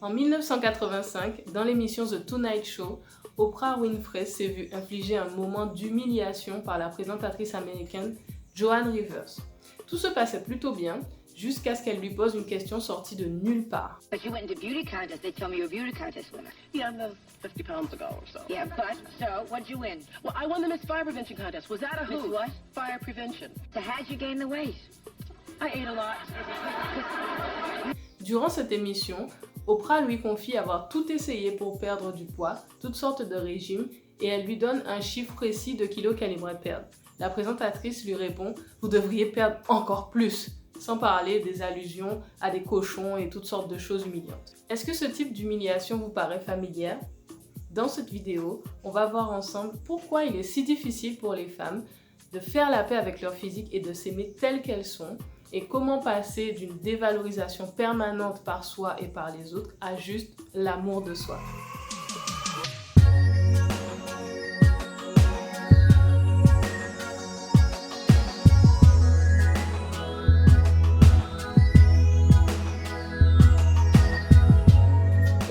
En 1985, dans l'émission The Tonight Show, Oprah Winfrey s'est vue infliger un moment d'humiliation par la présentatrice américaine Joan Rivers. Tout se passait plutôt bien, jusqu'à ce qu'elle lui pose une question sortie de nulle part. But you went into beauty contest. They tell me you're a beauty contest winner. Yeah, I'm 50 pounds ago or so. Yeah, but so what'd you win? Well, I won the Miss Fire Prevention contest. Was that a Miss who? what? Fire Prevention. So how'd you gain the weight? I ate a lot. Durant cette émission, Oprah lui confie avoir tout essayé pour perdre du poids, toutes sortes de régimes, et elle lui donne un chiffre précis de kilos qu'elle aimerait perdre. La présentatrice lui répond « Vous devriez perdre encore plus !» sans parler des allusions à des cochons et toutes sortes de choses humiliantes. Est-ce que ce type d'humiliation vous paraît familière? Dans cette vidéo, on va voir ensemble pourquoi il est si difficile pour les femmes de faire la paix avec leur physique et de s'aimer telles qu'elles sont, et comment passer d'une dévalorisation permanente par soi et par les autres à juste l'amour de soi.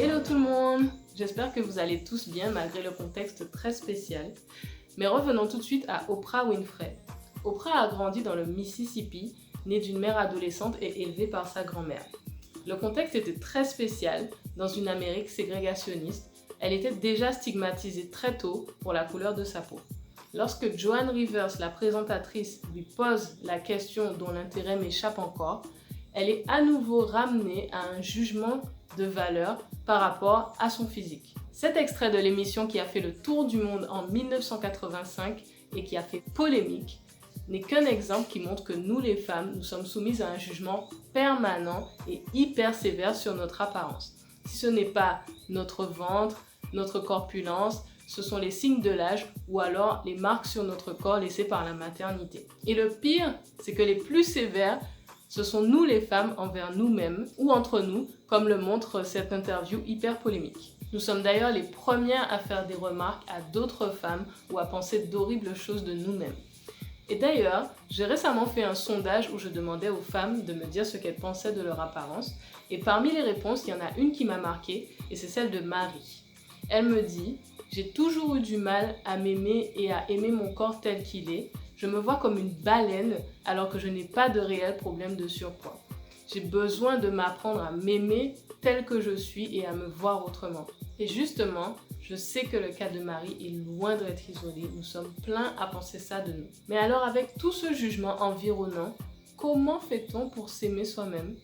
Hello tout le monde! J'espère que vous allez tous bien malgré le contexte très spécial. Mais revenons tout de suite à Oprah Winfrey. Oprah a grandi dans le Mississippi, née d'une mère adolescente et élevée par sa grand-mère. Le contexte était très spécial dans une Amérique ségrégationniste. Elle était déjà stigmatisée très tôt pour la couleur de sa peau. Lorsque Joan Rivers, la présentatrice, lui pose la question dont l'intérêt m'échappe encore, elle est à nouveau ramenée à un jugement de valeur par rapport à son physique. Cet extrait de l'émission qui a fait le tour du monde en 1985 et qui a fait polémique n'est qu'un exemple qui montre que nous les femmes, nous sommes soumises à un jugement permanent et hyper sévère sur notre apparence. Si ce n'est pas notre ventre, notre corpulence, ce sont les signes de l'âge ou alors les marques sur notre corps laissées par la maternité. Et le pire, c'est que les plus sévères, ce sont nous les femmes envers nous-mêmes ou entre nous, comme le montre cette interview hyper polémique. Nous sommes d'ailleurs les premières à faire des remarques à d'autres femmes ou à penser d'horribles choses de nous-mêmes. Et d'ailleurs, j'ai récemment fait un sondage où je demandais aux femmes de me dire ce qu'elles pensaient de leur apparence. Et parmi les réponses, il y en a une qui m'a marquée et c'est celle de Marie. Elle me dit « J'ai toujours eu du mal à m'aimer et à aimer mon corps tel qu'il est. Je me vois comme une baleine alors que je n'ai pas de réel problème de surpoids. J'ai besoin de m'apprendre à m'aimer tel que je suis et à me voir autrement. » Et justement, je sais que le cas de Marie est loin d'être isolé. Nous sommes pleins à penser ça de nous. Mais alors avec tout ce jugement environnant, comment fait-on pour s'aimer soi-même?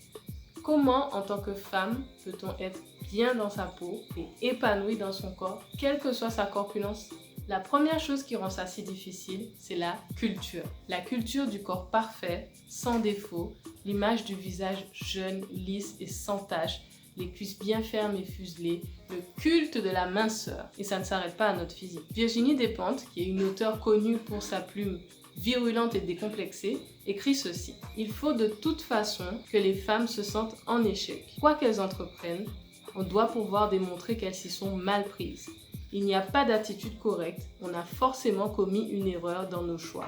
Comment, en tant que femme, peut-on être bien dans sa peau et épanouie dans son corps, quelle que soit sa corpulence? La première chose qui rend ça si difficile, c'est la culture. La culture du corps parfait, sans défaut, l'image du visage jeune, lisse et sans taches, les cuisses bien fermes et fuselées, le culte de la minceur. Et ça ne s'arrête pas à notre physique. Virginie Despentes, qui est une auteure connue pour sa plume virulente et décomplexée, écrit ceci. « Il faut de toute façon que les femmes se sentent en échec. Quoi qu'elles entreprennent, on doit pouvoir démontrer qu'elles s'y sont mal prises. Il n'y a pas d'attitude correcte, on a forcément commis une erreur dans nos choix.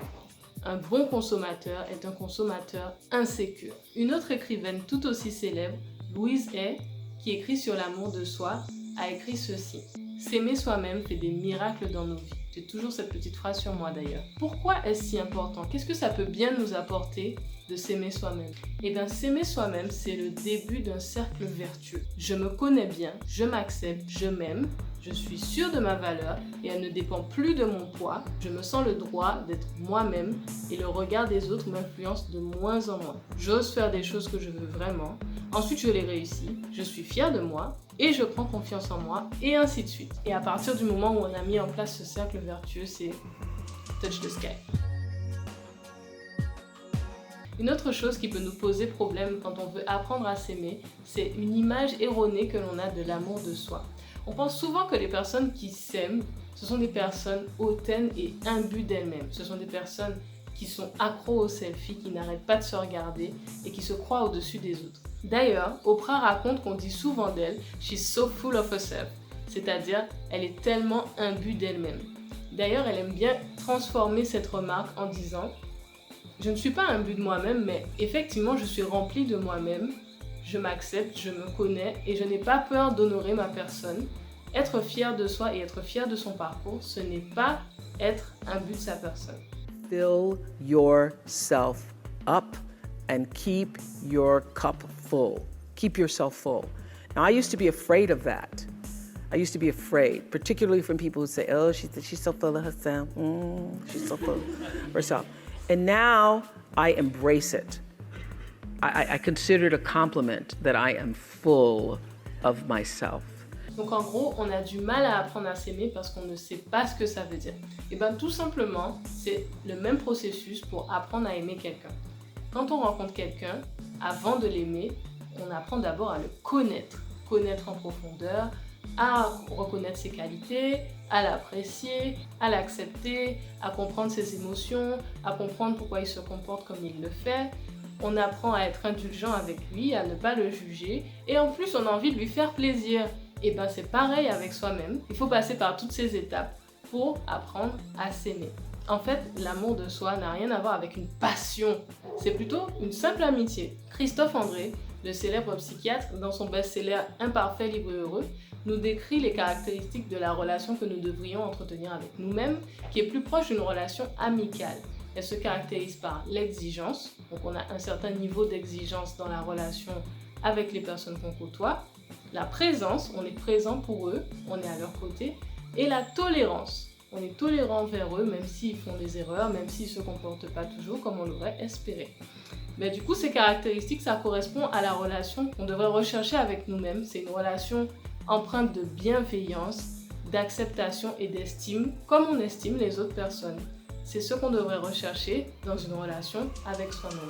Un bon consommateur est un consommateur insécure. » Une autre écrivaine tout aussi célèbre, Louise Hay, qui écrit sur l'amour de soi, a écrit ceci. « S'aimer soi-même fait des miracles dans nos vies. » J'ai toujours cette petite phrase sur moi d'ailleurs. Pourquoi est-ce si important? Qu'est-ce que ça peut bien nous apporter de s'aimer soi-même? Eh bien, s'aimer soi-même, c'est le début d'un cercle vertueux. Je me connais bien, je m'accepte, je m'aime, je suis sûre de ma valeur et elle ne dépend plus de mon poids. Je me sens le droit d'être moi-même et le regard des autres m'influence de moins en moins. J'ose faire des choses que je veux vraiment. Ensuite, je les réussis. Je suis fière de moi et je prends confiance en moi et ainsi de suite. Et à partir du moment où on a mis en place ce cercle vertueux, c'est touch the sky. Une autre chose qui peut nous poser problème quand on veut apprendre à s'aimer, c'est une image erronée que l'on a de l'amour de soi. On pense souvent que les personnes qui s'aiment, ce sont des personnes hautaines et imbues d'elles-mêmes. Ce sont des personnes qui sont accros aux selfies, qui n'arrêtent pas de se regarder et qui se croient au-dessus des autres. D'ailleurs, Oprah raconte qu'on dit souvent d'elle « she's so full of herself », c'est-à-dire elle est tellement imbue d'elle-même. D'ailleurs, elle aime bien transformer cette remarque en disant « je ne suis pas imbue de moi-même, mais effectivement, je suis remplie de moi-même. je m'accepte, je me connais et je n'ai pas peur d'honorer ma personne. Être fier de soi et être fier de son parcours, ce n'est pas être un but de sa personne. Fill yourself up and keep your cup full. Keep yourself full. Now, I used to be afraid of that. I used to be afraid, particularly from people who say, oh, she's so full of herself. She's so full of herself. And now I embrace it. I consider it a compliment that I am full of myself. Donc en gros, on a du mal à apprendre à s'aimer parce qu'on ne sait pas ce que ça veut dire. Et bien tout simplement, c'est le même processus pour apprendre à aimer quelqu'un. Quand on rencontre quelqu'un, avant de l'aimer, on apprend d'abord à le connaître. Connaître en profondeur, à reconnaître ses qualités, à l'apprécier, à l'accepter, à comprendre ses émotions, à comprendre pourquoi il se comporte comme il le fait. On apprend à être indulgent avec lui, à ne pas le juger et en plus on a envie de lui faire plaisir. Et ben c'est pareil avec soi-même, il faut passer par toutes ces étapes pour apprendre à s'aimer. En fait, l'amour de soi n'a rien à voir avec une passion, c'est plutôt une simple amitié. Christophe André, le célèbre psychiatre, dans son best-seller Imparfait, libre et heureux, nous décrit les caractéristiques de la relation que nous devrions entretenir avec nous-mêmes, qui est plus proche d'une relation amicale. Elle se caractérise par l'exigence, donc on a un certain niveau d'exigence dans la relation avec les personnes qu'on côtoie, la présence, on est présent pour eux, on est à leur côté, et la tolérance, on est tolérant vers eux, même s'ils font des erreurs, même s'ils ne se comportent pas toujours comme on l'aurait espéré. Mais du coup, ces caractéristiques, ça correspond à la relation qu'on devrait rechercher avec nous-mêmes. C'est une relation empreinte de bienveillance, d'acceptation et d'estime, comme on estime les autres personnes. C'est ce qu'on devrait rechercher dans une relation avec soi-même.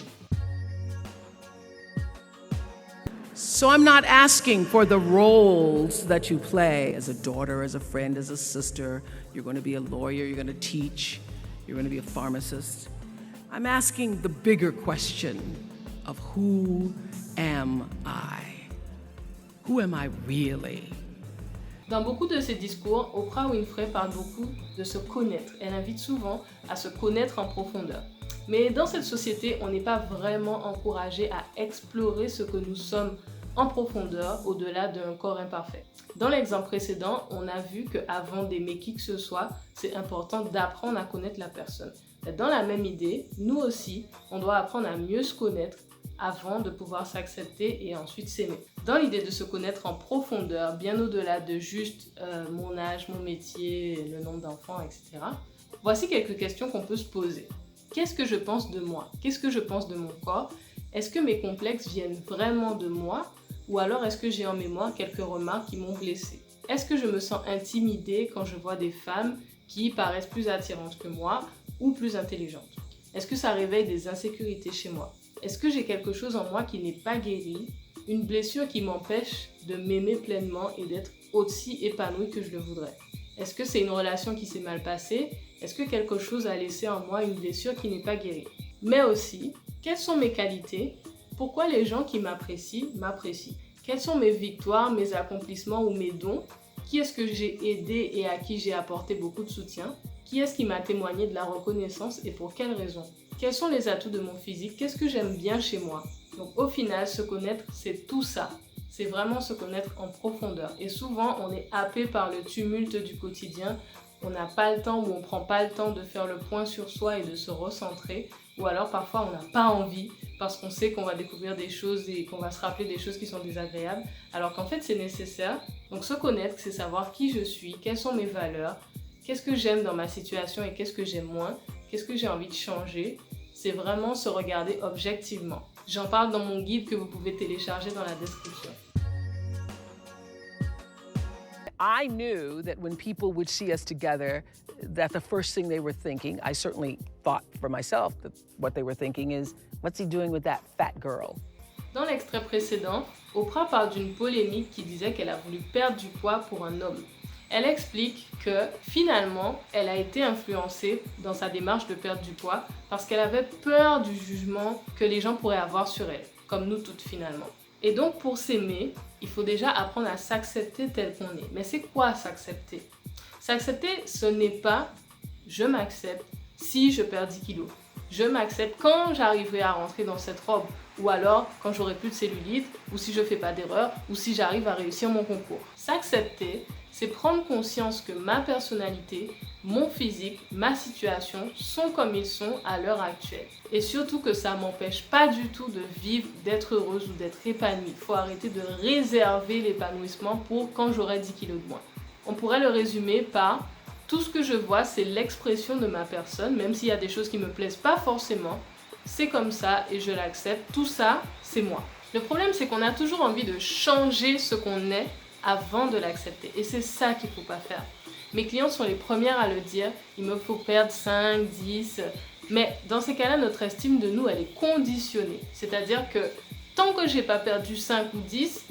So I'm not asking for the roles that you play as a daughter, as a friend, as a sister. You're going to be a lawyer, you're going to teach, you're going to be a pharmacist. I'm asking the bigger question of who am I? Who am I really? Dans beaucoup de ses discours, Oprah Winfrey parle beaucoup de se connaître. Elle invite souvent à se connaître en profondeur. Mais dans cette société, on n'est pas vraiment encouragé à explorer ce que nous sommes en profondeur au-delà d'un corps imparfait. Dans l'exemple précédent, on a vu qu'avant d'aimer qui que ce soit, c'est important d'apprendre à connaître la personne. Dans la même idée, nous aussi, on doit apprendre à mieux se connaître avant de pouvoir s'accepter et ensuite s'aimer. Dans l'idée de se connaître en profondeur, bien au-delà de juste mon âge, mon métier, le nombre d'enfants, etc., voici quelques questions qu'on peut se poser. Qu'est-ce que je pense de moi? Qu'est-ce que je pense de mon corps? Est-ce que mes complexes viennent vraiment de moi? Ou alors est-ce que j'ai en mémoire quelques remarques qui m'ont blessée? Est-ce que je me sens intimidée quand je vois des femmes qui paraissent plus attirantes que moi ou plus intelligentes? Est-ce que ça réveille des insécurités chez moi? Est-ce que j'ai quelque chose en moi qui n'est pas guéri? Une blessure qui m'empêche de m'aimer pleinement et d'être aussi épanouie que je le voudrais? Est-ce que c'est une relation qui s'est mal passée? Est-ce que quelque chose a laissé en moi une blessure qui n'est pas guérie? Mais aussi, quelles sont mes qualités? Pourquoi les gens qui m'apprécient m'apprécient? Quelles sont mes victoires, mes accomplissements ou mes dons? Qui est-ce que j'ai aidé et à qui j'ai apporté beaucoup de soutien? Qui est-ce qui m'a témoigné de la reconnaissance et pour quelles raisons? Quels sont les atouts de mon physique? Qu'est-ce que j'aime bien chez moi? Donc au final, se connaître, c'est tout ça. C'est vraiment se connaître en profondeur. Et souvent, on est happé par le tumulte du quotidien. On n'a pas le temps ou on ne prend pas le temps de faire le point sur soi et de se recentrer. Ou alors parfois, on n'a pas envie parce qu'on sait qu'on va découvrir des choses et qu'on va se rappeler des choses qui sont désagréables. Alors qu'en fait, c'est nécessaire. Donc se connaître, c'est savoir qui je suis, quelles sont mes valeurs, qu'est-ce que j'aime dans ma situation et qu'est-ce que j'aime moins, qu'est-ce que j'ai envie de changer. C'est vraiment se regarder objectivement. J'en parle dans mon guide que vous pouvez télécharger dans la description. I knew that when people would see us together, that the first thing they were thinking, I certainly thought for myself that what they were thinking is, what's he doing with that fat girl? Dans l'extrait précédent, Oprah parle d'une polémique qui disait qu'elle a voulu perdre du poids pour un homme. Elle explique que finalement, elle a été influencée dans sa démarche de perdre du poids parce qu'elle avait peur du jugement que les gens pourraient avoir sur elle, comme nous toutes finalement. Et donc pour s'aimer, il faut déjà apprendre à s'accepter tel qu'on est. Mais c'est quoi s'accepter? S'accepter, ce n'est pas « je m'accepte si je perds 10 kilos ». Je m'accepte quand j'arriverai à rentrer dans cette robe, ou alors quand j'aurai plus de cellulite, ou si je fais pas d'erreur, ou si j'arrive à réussir mon concours. S'accepter, c'est prendre conscience que ma personnalité, mon physique, ma situation sont comme ils sont à l'heure actuelle. Et surtout que ça m'empêche pas du tout de vivre, d'être heureuse ou d'être épanouie. Il faut arrêter de réserver l'épanouissement pour quand j'aurai 10 kilos de moins. On pourrait le résumer par tout ce que je vois, c'est l'expression de ma personne, même s'il y a des choses qui me plaisent pas forcément. C'est comme ça et je l'accepte. Tout ça, c'est moi. Le problème, c'est qu'on a toujours envie de changer ce qu'on est avant de l'accepter. Et c'est ça qu'il ne faut pas faire. Mes clientes sont les premières à le dire. Il me faut perdre 5, 10. Mais dans ces cas-là, notre estime de nous, elle est conditionnée. C'est-à-dire que tant que j'ai pas perdu 5 ou 10,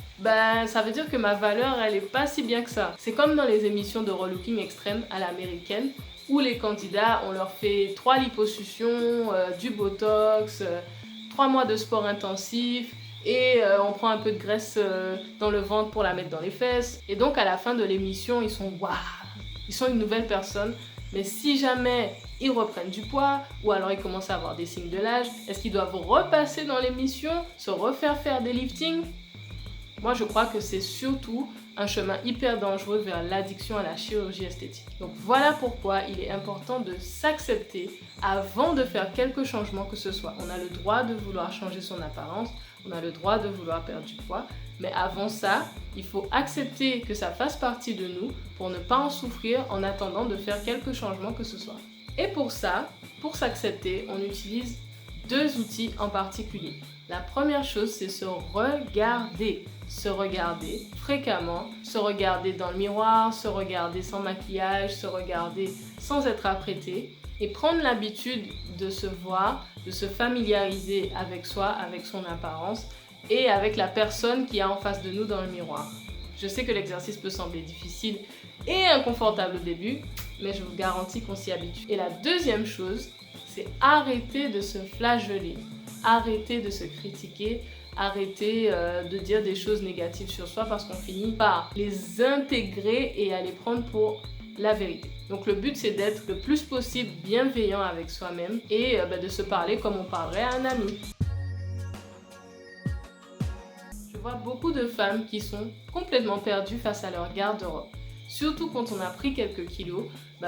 ça veut dire que ma valeur, elle est pas si bien que ça. C'est comme dans les émissions de relooking extrême à l'américaine, où les candidats, on leur fait 3 liposuctions, du botox, 3 mois de sport intensif, et on prend un peu de graisse dans le ventre pour la mettre dans les fesses. Et donc à la fin de l'émission, ils sont waouh, ils sont une nouvelle personne. Mais si jamais ils reprennent du poids, ou alors ils commencent à avoir des signes de l'âge, est-ce qu'ils doivent repasser dans l'émission, se refaire faire des liftings? Moi, je crois que c'est surtout un chemin hyper dangereux vers l'addiction à la chirurgie esthétique. Donc voilà pourquoi il est important de s'accepter avant de faire quelque changement que ce soit. On a le droit de vouloir changer son apparence, on a le droit de vouloir perdre du poids, mais avant ça, il faut accepter que ça fasse partie de nous pour ne pas en souffrir en attendant de faire quelque changement que ce soit. Et pour ça, pour s'accepter, on utilise 2 outils en particulier. La première chose, c'est se regarder fréquemment, se regarder dans le miroir, se regarder sans maquillage, se regarder sans être apprêté et prendre l'habitude de se voir, de se familiariser avec soi, avec son apparence et avec la personne qui est en face de nous dans le miroir. Je sais que l'exercice peut sembler difficile et inconfortable au début, mais je vous garantis qu'on s'y habitue. Et la deuxième chose, c'est arrêter de se flageller, arrêter de se critiquer, arrêter de dire des choses négatives sur soi parce qu'on finit par les intégrer et à les prendre pour la vérité. Donc le but, c'est d'être le plus possible bienveillant avec soi-même et de se parler comme on parlerait à un ami. Je vois beaucoup de femmes qui sont complètement perdues face à leur garde-robe. Surtout quand on a pris quelques kilos,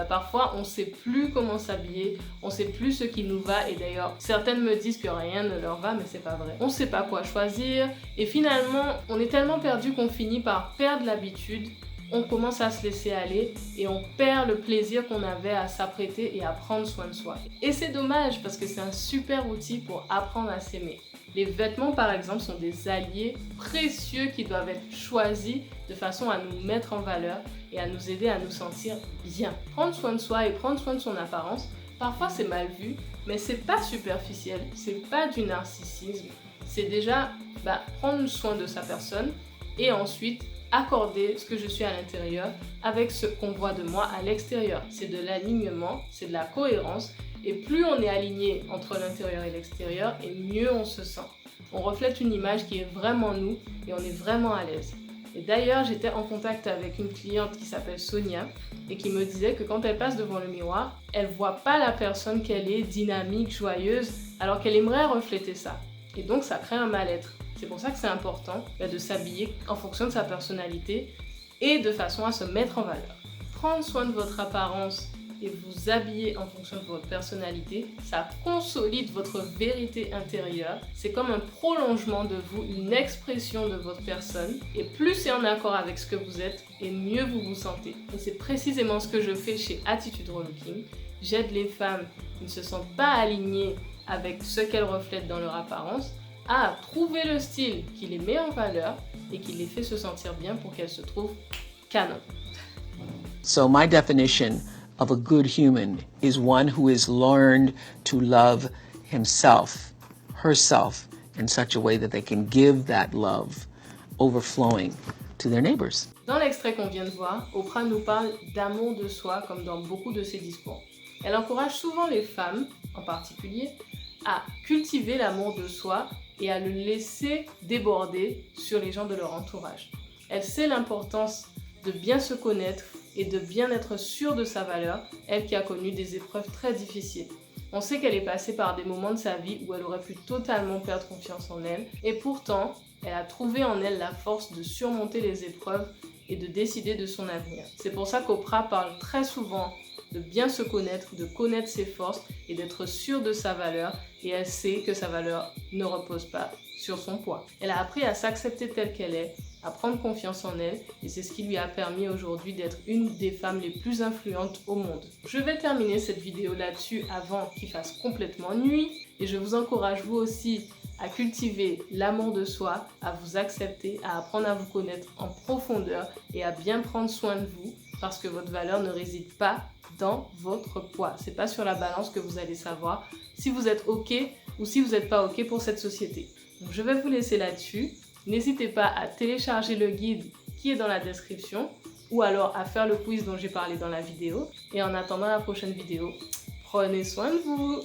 parfois on ne sait plus comment s'habiller, on ne sait plus ce qui nous va et d'ailleurs certaines me disent que rien ne leur va mais c'est pas vrai. On ne sait pas quoi choisir et finalement on est tellement perdu qu'on finit par perdre l'habitude, on commence à se laisser aller et on perd le plaisir qu'on avait à s'apprêter et à prendre soin de soi. Et c'est dommage parce que c'est un super outil pour apprendre à s'aimer. Les vêtements par exemple sont des alliés précieux qui doivent être choisis de façon à nous mettre en valeur et à nous aider à nous sentir bien. Prendre soin de soi et prendre soin de son apparence, parfois c'est mal vu, mais c'est pas superficiel, c'est pas du narcissisme, c'est déjà prendre soin de sa personne et ensuite accorder ce que je suis à l'intérieur avec ce qu'on voit de moi à l'extérieur. C'est de l'alignement, c'est de la cohérence et plus on est aligné entre l'intérieur et l'extérieur et mieux on se sent. On reflète une image qui est vraiment nous et on est vraiment à l'aise. Et d'ailleurs, j'étais en contact avec une cliente qui s'appelle Sonia et qui me disait que quand elle passe devant le miroir, elle voit pas la personne qu'elle est, dynamique, joyeuse, alors qu'elle aimerait refléter ça. Et donc, ça crée un mal-être. C'est pour ça que c'est important de s'habiller en fonction de sa personnalité et de façon à se mettre en valeur. Prendre soin de votre apparence et vous habiller en fonction de votre personnalité, ça consolide votre vérité intérieure. C'est comme un prolongement de vous, une expression de votre personne. Et plus c'est en accord avec ce que vous êtes, et mieux vous vous sentez. Et c'est précisément ce que je fais chez Attitude Relooking. J'aide les femmes qui ne se sentent pas alignées avec ce qu'elles reflètent dans leur apparence à trouver le style qui les met en valeur et qui les fait se sentir bien pour qu'elles se trouvent canon. So my definition of a good human is one who has learned to love himself, herself, in such a way that they can give that love overflowing to their neighbors. Dans l'extrait qu'on vient de voir, Oprah nous parle d'amour de soi comme dans beaucoup de ses discours. Elle encourage souvent les femmes, en particulier, à cultiver l'amour de soi et à le laisser déborder sur les gens de leur entourage. Elle sait l'importance de bien se connaître et de bien être sûre de sa valeur, elle qui a connu des épreuves très difficiles. On sait qu'elle est passée par des moments de sa vie où elle aurait pu totalement perdre confiance en elle. Et pourtant, elle a trouvé en elle la force de surmonter les épreuves et de décider de son avenir. C'est pour ça qu'Oprah parle très souvent de bien se connaître, de connaître ses forces et d'être sûre de sa valeur. Et elle sait que sa valeur ne repose pas sur son poids. Elle a appris à s'accepter telle qu'elle est, à prendre confiance en elle, et c'est ce qui lui a permis aujourd'hui d'être une des femmes les plus influentes au monde. Je vais terminer cette vidéo là-dessus avant qu'il fasse complètement nuit, et je vous encourage vous aussi à cultiver l'amour de soi, à vous accepter, à apprendre à vous connaître en profondeur et à bien prendre soin de vous, parce que votre valeur ne réside pas dans votre poids. C'est pas sur la balance que vous allez savoir si vous êtes OK ou si vous n'êtes pas OK pour cette société. Donc je vais vous laisser là-dessus. N'hésitez pas à télécharger le guide qui est dans la description ou alors à faire le quiz dont j'ai parlé dans la vidéo. Et en attendant la prochaine vidéo, prenez soin de vous!